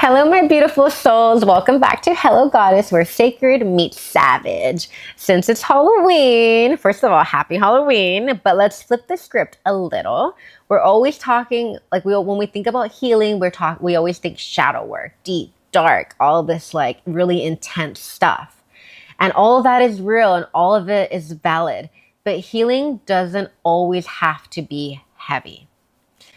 Hello, my beautiful souls. Welcome back to Hello Goddess, where sacred meets savage. Since it's Halloween, first of all, happy Halloween, but let's flip the script a little. We're always talking, when we think about healing, we always think shadow work, deep, dark, all this like really intense stuff. And all of that is real and all of it is valid. But healing doesn't always have to be heavy.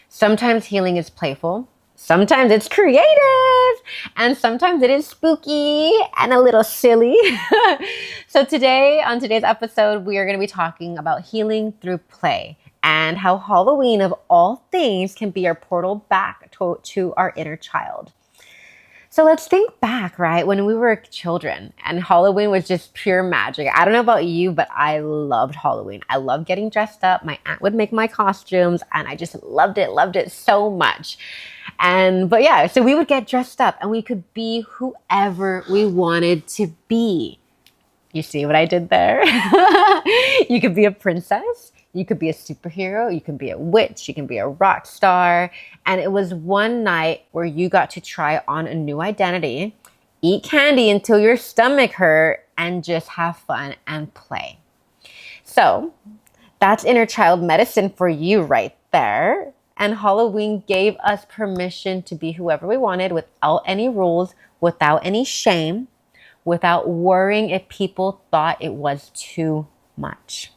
Sometimes healing is playful. Sometimes it's creative, and sometimes it is spooky and a little silly. So today, on today's episode, we are going to be talking about healing through play and how Halloween, of all things, can be our portal back to our inner child. So let's think back, right, when we were children and Halloween was just pure magic. I don't know about you, but I loved Halloween. I loved getting dressed up. My aunt would make my costumes and I just loved it so much. So we would get dressed up and we could be whoever we wanted to be. You see what I did there? You could be a princess. You could be a superhero. You can be a witch. You can be a rock star. And it was one night where you got to try on a new identity, eat candy until your stomach hurt, and just have fun and play. So that's inner child medicine for you right there. And Halloween gave us permission to be whoever we wanted without any rules, without any shame, without worrying if people thought it was too much.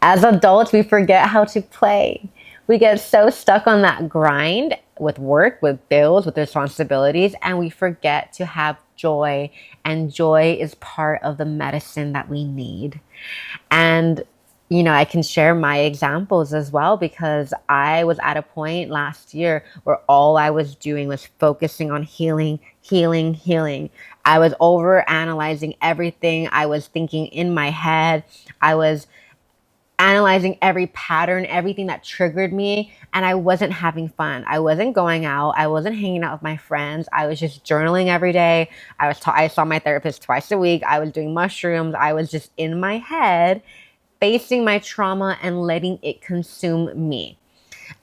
As adults, we forget how to play. We get so stuck on that grind with work, with bills, with responsibilities, and we forget to have joy. And joy is part of the medicine that we need. And, I can share my examples as well because I was at a point last year where all I was doing was focusing on healing. I was over analyzing everything. I was thinking in my head. I was analyzing every pattern, everything that triggered me, and I wasn't having fun. I wasn't going out. I wasn't hanging out with my friends. I was just journaling every day. I saw my therapist twice a week. I was doing mushrooms. I was just in my head, facing my trauma and letting it consume me.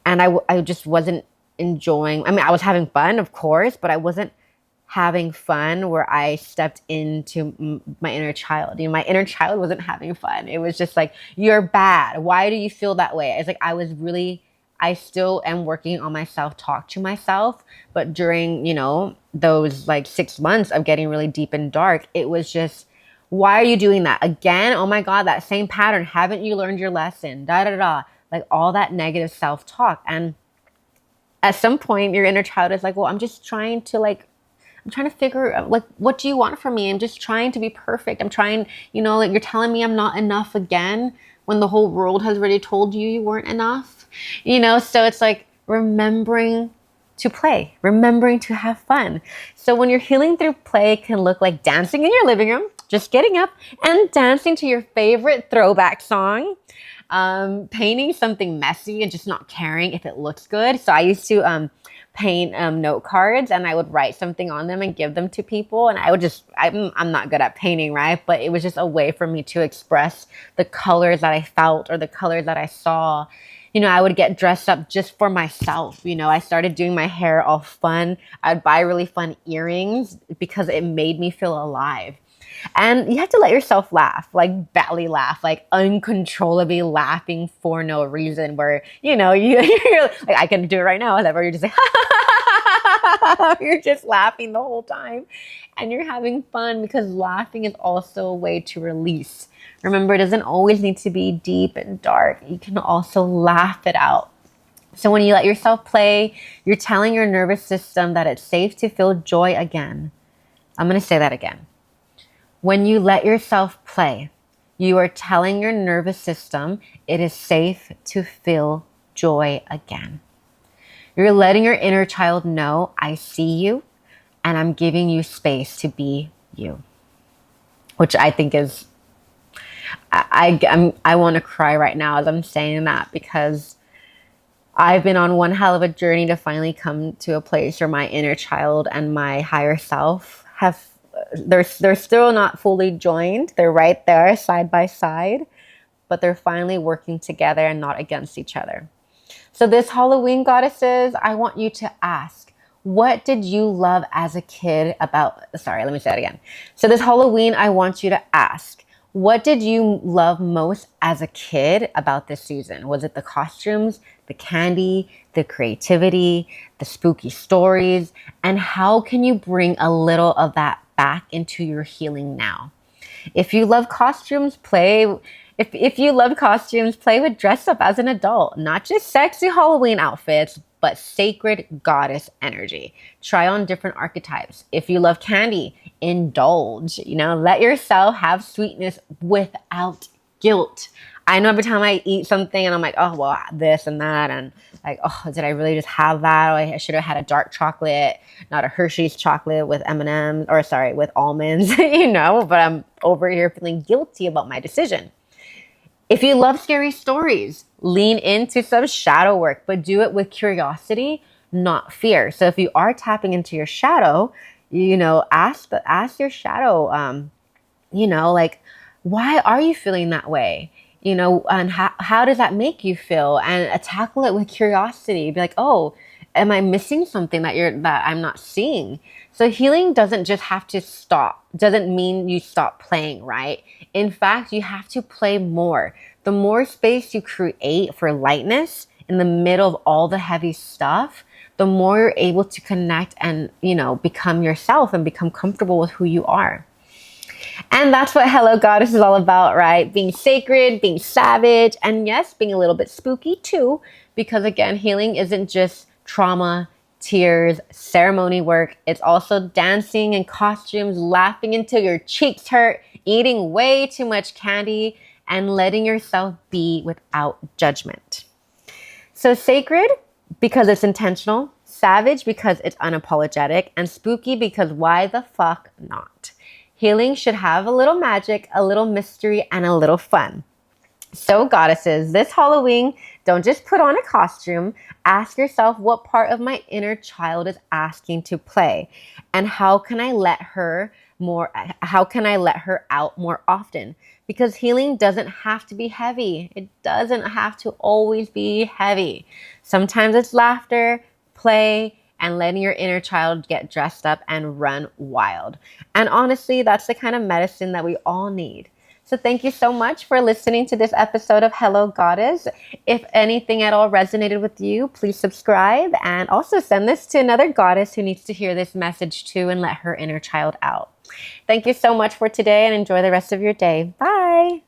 And I just wasn't enjoying. I was having fun, of course, but I wasn't having fun where I stepped into my inner child. My inner child wasn't having fun. It was just like, you're bad. Why do you feel that way? It's like, I still am working on my self-talk to myself. But during, those like 6 months of getting really deep and dark, it was just, why are you doing that again? Oh my God, that same pattern. Haven't you learned your lesson? Like all that negative self-talk. And at some point your inner child is like, well, I'm trying to figure out, what do you want from me? I'm just trying to be perfect. I'm trying, you're telling me I'm not enough again when the whole world has already told you weren't enough, so it's like remembering to play, remembering to have fun. So when you're healing through play, it can look like dancing in your living room, just getting up and dancing to your favorite throwback song, painting something messy and just not caring if it looks good. So I used to, paint note cards and I would write something on them and give them to people. And I'm not good at painting, right? But it was just a way for me to express the colors that I felt or the colors that I saw. I would get dressed up just for myself. I started doing my hair all fun. I'd buy really fun earrings because it made me feel alive. And you have to let yourself laugh, like belly laugh, like uncontrollably laughing for no reason where, you're like, I can do it right now, whatever. You're just like, you're just laughing the whole time and you're having fun because laughing is also a way to release. Remember, it doesn't always need to be deep and dark. You can also laugh it out. So when you let yourself play, you're telling your nervous system that it's safe to feel joy again. I'm going to say that again. When you let yourself play, you are telling your nervous system it is safe to feel joy again. You're letting your inner child know, I see you and I'm giving you space to be you. Which I think is, I want to cry right now as I'm saying that because I've been on one hell of a journey to finally come to a place where my inner child and my higher self they're still not fully joined. They're right there side by side, but they're finally working together and not against each other. So this Halloween, goddesses, I want you to ask, What did you love as a kid about, sorry, let me say it again. So this Halloween, I want you to ask, what did you love most as a kid about this season? Was it the costumes, the candy, the creativity, the spooky stories? And how can you bring a little of that back into your healing now? If you love costumes, if you love costumes, play with dress up as an adult, not just sexy Halloween outfits, but sacred goddess energy. Try on different archetypes. If you love candy, indulge, let yourself have sweetness without guilt. I know every time I eat something and I'm like, oh, well, this and that. And like, oh, did I really just have that? Or I should have had a dark chocolate, not a Hershey's chocolate with M&M's, or sorry, with almonds, but I'm over here feeling guilty about my decision. If you love scary stories, lean into some shadow work, but do it with curiosity, not fear. So if you are tapping into your shadow, ask your shadow, like, why are you feeling that way? And how does that make you feel? And tackle it with curiosity. Be like, oh, am I missing something that I'm not seeing? So healing doesn't just have to stop. Doesn't mean you stop playing, right? In fact, you have to play more. The more space you create for lightness in the middle of all the heavy stuff, the more you're able to connect and, become yourself and become comfortable with who you are. And that's what Hello Goddess is all about, right? Being sacred, being savage, and yes, being a little bit spooky too, because again, healing isn't just trauma, tears, ceremony work. It's also dancing in costumes, laughing until your cheeks hurt, eating way too much candy, and letting yourself be without judgment. So sacred because it's intentional, savage because it's unapologetic, and spooky because why the fuck not? Healing should have a little magic, a little mystery, and a little fun. So goddesses, this Halloween, don't just put on a costume. Ask yourself, what part of my inner child is asking to play? And how can I let her out more often? Because healing doesn't have to be heavy. It doesn't have to always be heavy. Sometimes it's laughter, play, and letting your inner child get dressed up and run wild. And honestly, that's the kind of medicine that we all need. So thank you so much for listening to this episode of Hello Goddess. If anything at all resonated with you, please subscribe and also send this to another goddess who needs to hear this message too and let her inner child out. Thank you so much for today and enjoy the rest of your day. Bye.